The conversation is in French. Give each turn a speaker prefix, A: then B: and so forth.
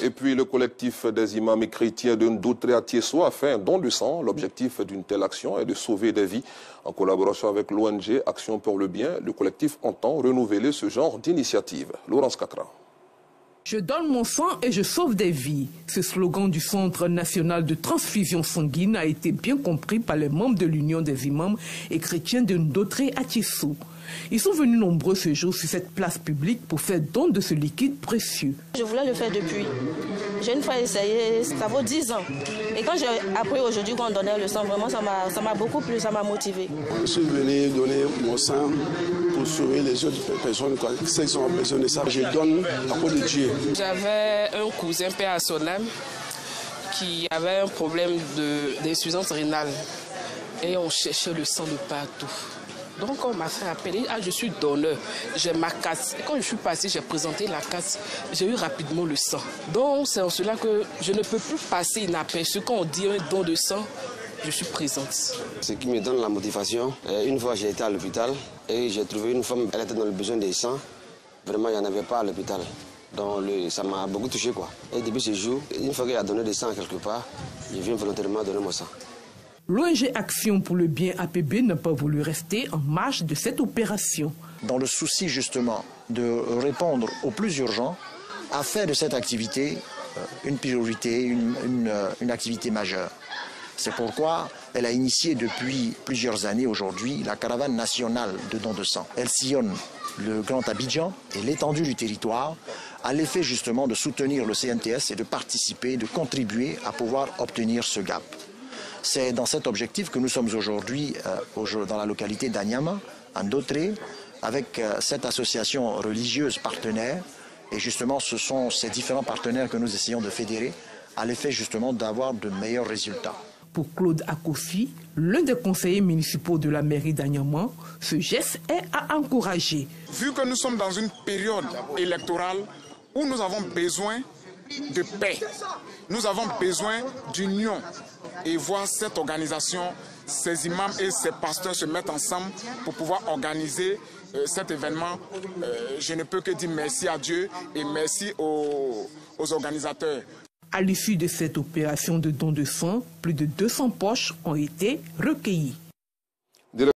A: Et puis le collectif des imams et chrétiens de Ndoutré à Tiesso a fait un don de sang. L'objectif d'une telle action est de sauver des vies. En collaboration avec l'ONG Action pour le Bien, le collectif entend renouveler ce genre d'initiative. Laurence Kakra.
B: Je donne mon sang et je sauve des vies. Ce slogan du Centre national de transfusion sanguine a été bien compris par les membres de l'Union des imams et chrétiens de Ndoutré à Tiesso. Ils sont venus nombreux ce jour sur cette place publique pour faire don de ce liquide précieux.
C: Je voulais le faire depuis. J'ai une fois essayé, ça vaut 10 ans. Et quand j'ai appris aujourd'hui qu'on donnait le sang, vraiment ça m'a beaucoup plu, ça m'a motivé.
D: Je suis venu donner mon sang pour sauver les autres personnes, ceux qui ont besoin de ça. Je donne à cause de Dieu.
E: J'avais un cousin, père à son âme, qui avait un problème d'insuffisance rénale. Et on cherchait le sang de partout. Donc on m'a fait appeler, je suis donneur, j'ai ma carte. Et quand je suis passé, j'ai présenté la carte, j'ai eu rapidement le sang. Donc c'est en cela que je ne peux plus passer inaperçu. Quand on dit un don de sang, je suis présente.
F: Ce qui me donne la motivation, une fois j'ai été à l'hôpital et j'ai trouvé une femme, elle était dans le besoin de sang. Vraiment, il n'y en avait pas à l'hôpital. Donc ça m'a beaucoup touché, quoi. Et depuis ce jour, une fois qu'il a donné du sang quelque part, je viens volontairement donner mon sang.
B: L'ONG Action pour le Bien APB n'a pas voulu rester en marge de cette opération.
G: Dans le souci justement de répondre aux plus urgents, a fait de cette activité une priorité, une activité majeure. C'est pourquoi elle a initié depuis plusieurs années aujourd'hui la caravane nationale de dons de sang. Elle sillonne le Grand Abidjan et l'étendue du territoire à l'effet justement de soutenir le CNTS et de participer, de contribuer à pouvoir obtenir ce gap. C'est dans cet objectif que nous sommes aujourd'hui dans la localité d'Anyama, à Ndoutré, avec cette association religieuse partenaire. Et justement, ce sont ces différents partenaires que nous essayons de fédérer à l'effet justement d'avoir de meilleurs résultats.
B: Pour Claude Akofi, l'un des conseillers municipaux de la mairie d'Anyama, ce geste est à encourager.
H: Vu que nous sommes dans une période électorale où nous avons besoin de paix, nous avons besoin d'union. Et voir cette organisation, ces imams et ces pasteurs se mettre ensemble pour pouvoir organiser cet événement. Je ne peux que dire merci à Dieu et merci aux organisateurs.
B: À l'issue de cette opération de don de sang, plus de 200 poches ont été recueillies.